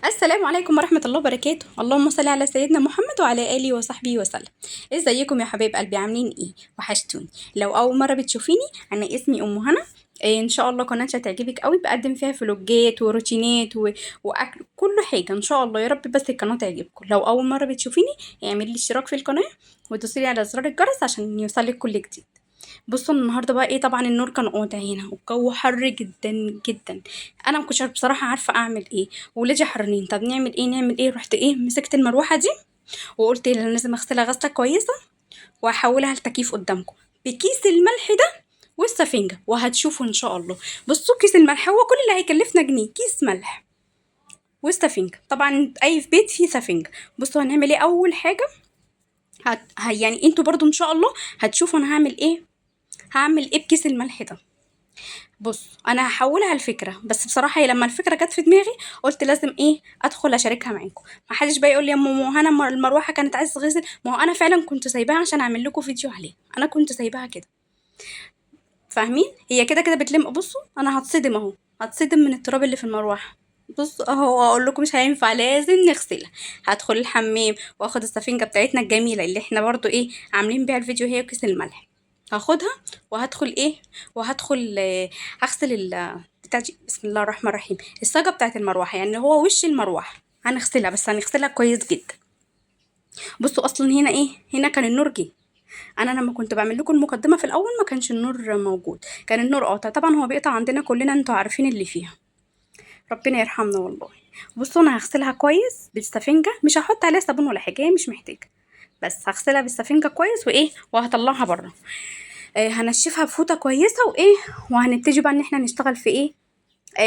السلام عليكم ورحمة الله وبركاته. اللهم صل على سيدنا محمد وعلى آله وصحبه وسلم. ازيكم يا حبايب قلبي، عاملين ايه؟ وحشتوني. لو اول مرة بتشوفيني، انا اسمي ام هنا. ان شاء الله قناتي هتعجبك قوي، بقدم فيها فلوجات وروتينات واكل كل حاجة ان شاء الله. يا رب بس القناة تعجبكم. لو اول مرة بتشوفيني اعملي لي اشتراك في القناة وتدوسي على زرار الجرس عشان يوصلك كل جديد. بصوا النهارده بقى ايه، طبعا النور كان قاطع هنا والجو حر جدا جدا. انا ما كنتش بصراحه عارفه اعمل ايه، ولادي حرانين. طب نعمل ايه، رحت ايه مسكت المروحه دي وقلت انا لازم اغسلها غسله كويسه واحولها لتكييف قدامكم بكيس الملح ده والسفنجه، وهتشوفوا ان شاء الله. بصوا كيس الملح هو كل اللي هيكلفنا جنيه، كيس ملح والسفنجه. طبعا اي في بيت فيه سفنجه. بصوا هنعمل ايه اول حاجه. يعني انتوا برضو ان شاء الله هتشوفوا انا هعمل ايه بكيس الملح ده. بص انا هحولها لفكره، بس بصراحه هي لما الفكره جت في دماغي قلت لازم ايه ادخل اشاركها معاكم. ما حدش بقى يقول لي يا ام هنا المروحه كانت عايزه تغسل. ما هو انا فعلا كنت سايباها عشان اعمل لكم فيديو عليها، انا كنت سايباها كده. فاهمين؟ هي كده كده بتلم. بصوا انا هتصدم اهو، هتصدم من التراب اللي في المروحه. بص اهو، اقول لكم مش هينفع، لازم نغسلها. هدخل الحمام واخد السفنجه بتاعتنا الجميله اللي احنا برضو ايه عاملين بيها الفيديو، هي وكيس الملح. هاخدها وهدخل ايه، وهدخل هغسل بتاعتي. بسم الله الرحمن الرحيم. الصاجه بتاعت المروحه، يعني هو وش المروحه هنغسلها، بس هنغسلها كويس جدا. بصوا اصلا هنا ايه، هنا كان النور جه. انا لما كنت بعمل لكم المقدمه في الاول ما كانش النور موجود، كان النور قاطع. طبعا هو بيقطع عندنا كلنا، انتوا عارفين اللي فيها. ربنا يرحمنا والله. بصوا انا هغسلها كويس بالسفنجه، مش هحط عليها صابون ولا حاجه، هي مش محتاجه. بس هغسلها بالسفنجه كويس وايه، وهطلعها بره. هنشفها بفوطه كويسه وايه، وهنبتدي بقى ان احنا نشتغل في ايه.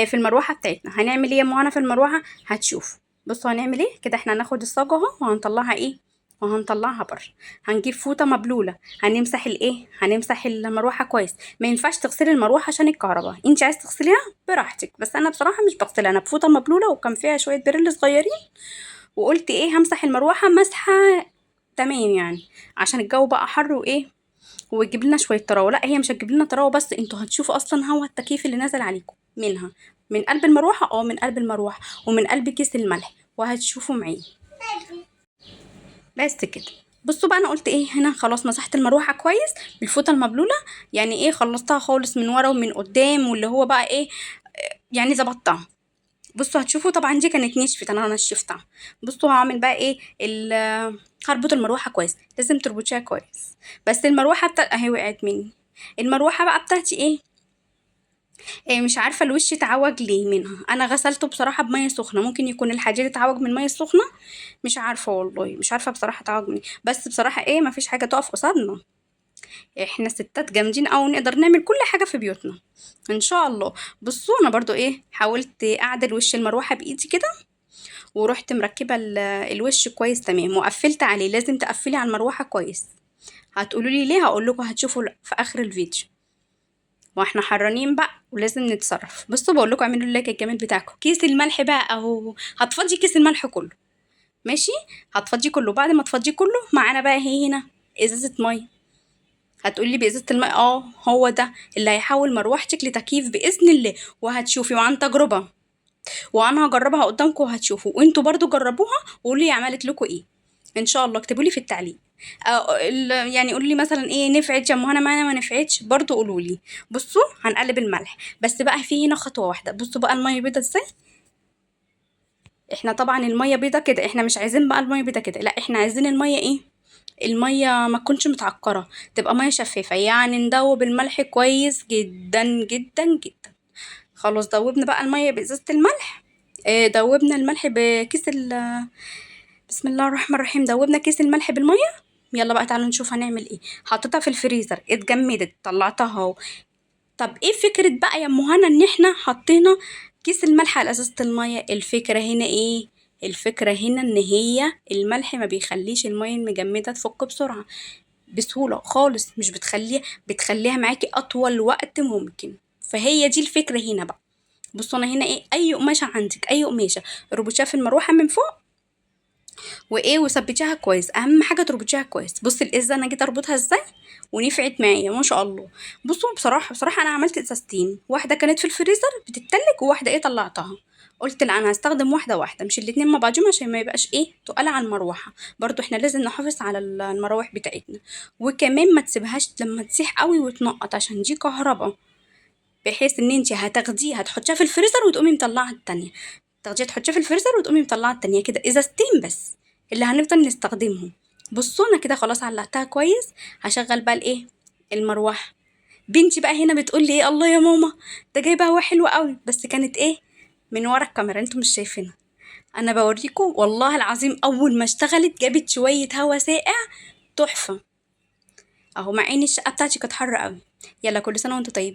في المروحه بتاعتنا هنعمل ايه يا معانا في المروحه، هتشوف. بصوا هنعمل ايه كده. احنا هناخد الصاجه اهو وهنطلعها ايه، وهنطلعها بره. هنجيب فوطه مبلوله، هنمسح الايه، هنمسح المروحه كويس. ما ينفعش تغسلي المروحه عشان الكهرباء، انت عايز تغسليها براحتك، بس انا بصراحه مش بغسلها. انا بفوطه مبلوله وكان فيها شويه بريل صغيرين، وقلت ايه همسح المروحه مسحه تمام يعني، عشان الجو بقى حر وايه، وتجيب لنا شويه طراوه. لا هي مش هتجيب لنا طراوه، بس انتوا هتشوفوا اصلا هوا التكييف اللي نازل عليكم منها، من قلب المروحه. من قلب المروحه ومن قلب كيس الملح، وهتشوفوا معي. بس كده. بصوا بقى انا قلت ايه هنا، خلاص مسحت المروحه كويس بالفوطه المبلوله. يعني ايه خلصتها خالص من ورا ومن قدام، واللي هو بقى ايه يعني ظبطتها. بصوا هتشوفوا طبعا دي كانت نشفت، انا نشفتها. بصوا هعمل بقى ايه هربط المروحه كويس، لازم تربطيها كويس. بس المروحه اهي وقعت مني. المروحه بقى بتاعتي ايه، مش عارفه الوش اتعوج ليه منها. انا غسلته بصراحه بميه سخنه، ممكن يكون الحديد اتعوج من الميه السخنه. مش عارفه والله، مش عارفه بصراحه اتعوج من إيه. بس بصراحه ايه مفيش حاجه تقف قصادنا، احنا ستات جامدين او نقدر نعمل كل حاجه في بيوتنا ان شاء الله. بصوا انا برضو ايه حاولت اعدل وش المروحه بايدي كده، ورحت مركبه الوش كويس تمام، وقفلت عليه. لازم تقفلي على المروحه كويس. هتقولوا لي ليه، هقول لكم هتشوفوا في اخر الفيديو. واحنا حرانين بقى ولازم نتصرف. بصوا بقول لكم اعملوا اللايك الجمال بتاعكم. كيس الملح بقى اهو، هتفضي كيس الملح كله. ماشي، هتفضي كله. بعد ما تفضي كله معانا بقى هي هنا ازازه ميه. هتقولي بازازه الماء، هو ده اللي هيحول مروحتك لتكييف باذن الله. وهتشوفي وعن تجربه، وانا هجربها قدامكم وهتشوفوا، وانتوا برضو جربوها وقولوا لي عملت لكم ايه. ان شاء الله اكتبوا لي في التعليق. يعني قولوا لي مثلا ايه نفعت يا ام هنا، معانا ما نفعتش برضو قولوا لي. بصوا هنقلب الملح، بس بقى في هنا خطوه واحده. بصوا بقى الميه بيضه ازاي. احنا طبعا الميه بيضه كده، احنا مش عايزين بقى الميه بيضه كده، لا احنا عايزين الميه ايه، الميه ما تكونش متعكره، تبقى ميه شفافه. يعني ندوب الملح كويس جدا جدا جدا. خلاص دوبنا بقى الميه بازازه الملح. دوبنا الملح بكيس بسم الله الرحمن الرحيم. دوبنا كيس الملح بالميه. يلا بقى تعالوا نشوف هنعمل ايه. حطيتها في الفريزر اتجمدت، طلعتها اهو. طب ايه فكرة بقى يا ام هنا ان احنا حطينا كيس الملح على ازازة المية؟ الفكرة هنا ايه، الفكرة هنا ان هي الملح ما بيخليش المية المجمدة تفك بسرعة بسهولة خالص، مش بتخليها معاكي اطول وقت ممكن. فهي دي الفكرة هنا بقى. بصوا انا هنا ايه، اي قماشة عندك، اي قماشة ربطيها في المروحة من فوق وايه وثبتيها كويس. اهم حاجه تربطيها كويس. بصي الازازه انا جيت اربطها ازاي ونفعت معايا ما شاء الله. بصوا بصراحه انا عملت ازازتين، واحده كانت في الفريزر بتتلج، وواحده ايه طلعتها. قلت لا انا هستخدم واحده واحده مش الاتنين مع بعضهم عشان ما يبقاش ايه تقال على المروحه. برضو احنا لازم نحافظ على المراوح بتاعتنا. وكمان ما تسيبهاش لما تسيح قوي وتنقط عشان دي كهرباء، بحيث ان انت هتاخديها تحطيها في الفريزر وتقومي مطلعه التانية، تاخديها تحطيها في الفريزر وتقومي مطلعه التانية، كده ازازتين بس اللي هنفضل نستخدمهم. بصوا انا كده خلاص علقتها كويس. هشغل بقى الايه، المروحه. بنتي بقى هنا بتقول لي ايه، الله يا ماما ده جايبه هوا حلو قوي، بس كانت ايه من ورا الكاميرا انتوا مش شايفينها. انا بوريكم والله العظيم اول ما اشتغلت جابت شويه هوا ساقع تحفه. اهو مع ان الشقه بتاعتي كانت حر قوي. يلا كل سنه وانتوا طيبين.